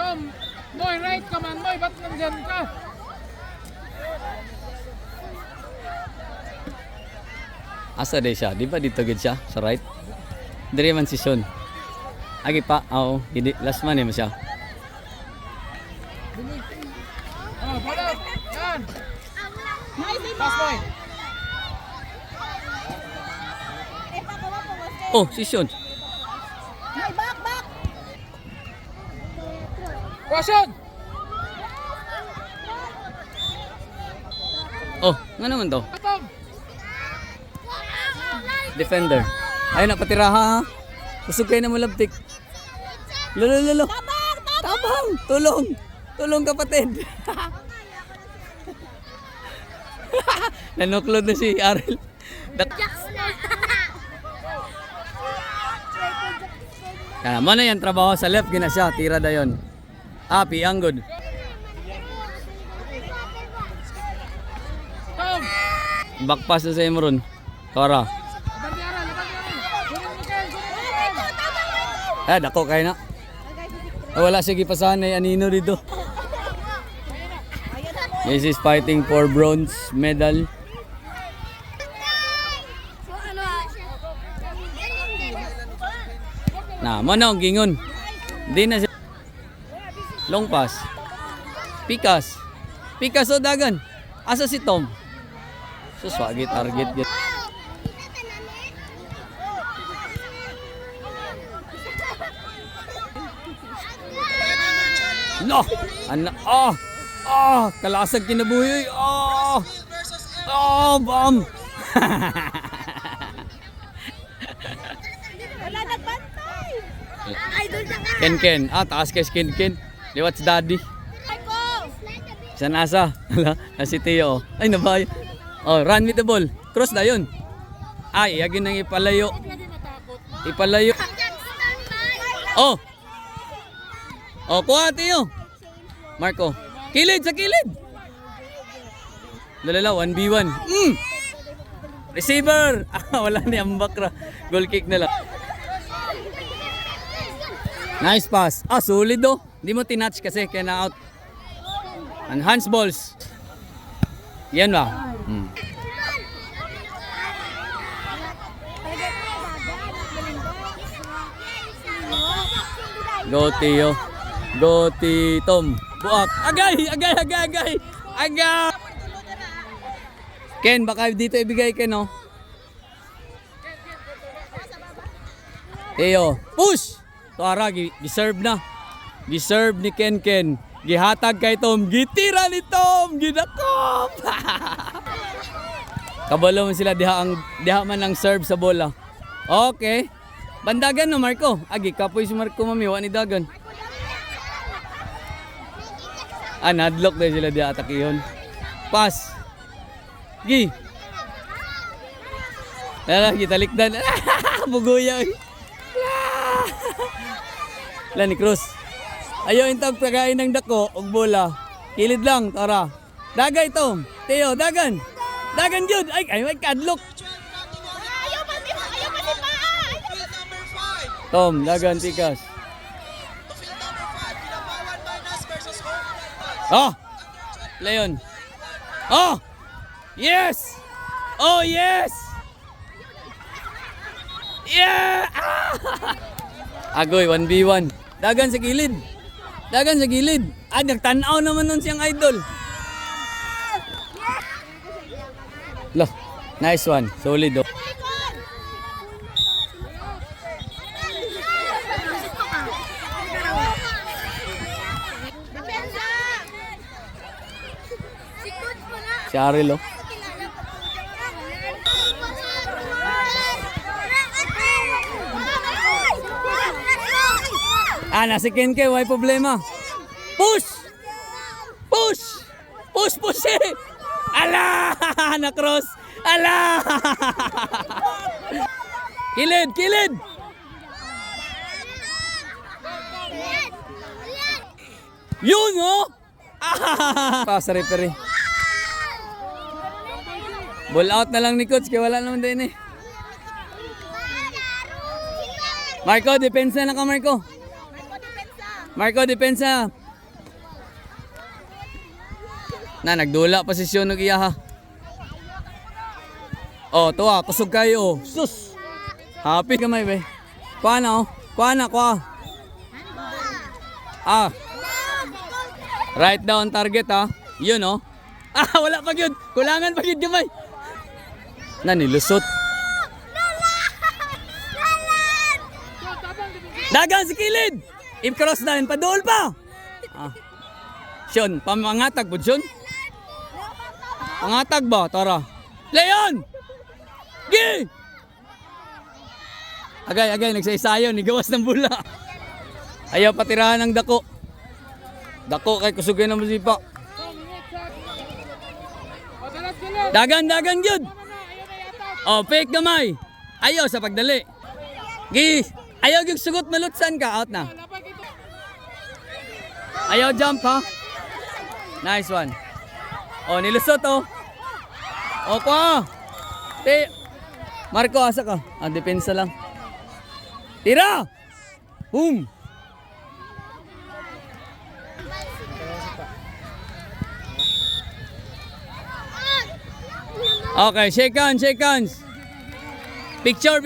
Tom, Moy, right ka man, Moy, ba't nandyan ka? Asa day siya? Di ba dito gid siya? Sa right? Dire man si Sean. Agi pa, oo. Last man mo siya. Oh, bola! Yan! Pass, Moy! Oh, si Sean. Question! Oh, nga naman to? Tom! Defender. Ayun na, patiraha ha. Usog kayo na malabtik. Lolo, lolo. Tabang! Tulong! Tulong kapatid! Nanuklod na si Arel. Kaya mo na yan trabaho sa left, gina siya. Tira da yun. Ang good. Tom! Backpass na sa Imron. Tara. Dako kayo na. Wala sige pasahan na anino dito. This is fighting for bronze medal. Na, mana ang gingon. Di na siya. Long pass. Pikas. Pikas o dagan. Asa si Tom? Suswagi target. No! Kalasag kinabuhi. Bam! Wala nagbantay. Ken. Taas kay Ken. Liwat si Daddy. Sa nasa. Na si Tio. Ay, nabay. Oh, run with the ball. Cross na yun. Ay, yagin nang ipalayo. Ipalayo. Oh! Oh, kuha Tio. Marco. Kilid sa kilid. Lalala, 1v1. Receiver. Wala ni ambak ra. Goal kick na lang. Nice pass. Solid oh. Hindi mo tinatch kasi kaya na out. Enhance balls. Yan ba? Go Tio. Go Tom. Buak. Agay. Ken, baka dito ibigay Ken, no? Tio. Push! Tuara, deserve na. Deserve ni Ken. Gihatag kay Tom. Gitira ni Tom. Ginakop. Kabalo man sila. Diha man ang serve sa bola. Okay. Bandagan no, Marco. Agi, kapoy si Marco mamiwa ni Dagan. Nadlock din sila di atake yun. Pass. Gi. Lagi talikdan. Buguya. Lani Cruz. Ayaw intag pagkain ng dako og bola. Kilid lang, tara. Dagay to. Teo, dagan. Dagan jud. Ay, kadlok. Ayaw pa si Paa. Tom, dagan tikas. Leon. Yes! Oh, yes! Yeah! Agoy, 1v1. Dagan sa gilid. Nagtanaw naman nun siyang idol. Loh, nice one. Solid oh. Si Aril oh. Nasi Ken may problema. Push eh. Ala! Na-cross. Ala! Kilid. Yun oh. Pass referee. Ball out na lang ni coach kaya wala naman din eh. Marco, depensa na ka Marco. Marco, depensa. Na, nagdula posisyon ng iya ha. Oh, tuwa, kusog kayo. Sus! Happy kamay, be. Kuha na, oh. Kuha na, kuha. Ah. Right down target, ha. Yun, oh. Ah, wala pag yun. Kulangan pag yun, kamay. Na, nilusot. Dagan si kilid! I-cross na yun, padool pa! Ah. Siyon, pamangatag po, Siyon. Pangatag ba? Tara. Leon! Gi! Agay, nagsaisayo, nigawas ng bula. Ayaw patirahan ng dako. Dako kay kusugay ng musipa. Dagan yun! Oh, fake gamay. Ayaw sa pagdali. Gi! Ayaw yung sugot malutsan ka. Out na. Ayaw jump ha. Nice one. Oh, nilusot oh. Opa. Marco, asa ka? Ah, depensa lang. Tira! Boom! Okay, shake hands. Picture.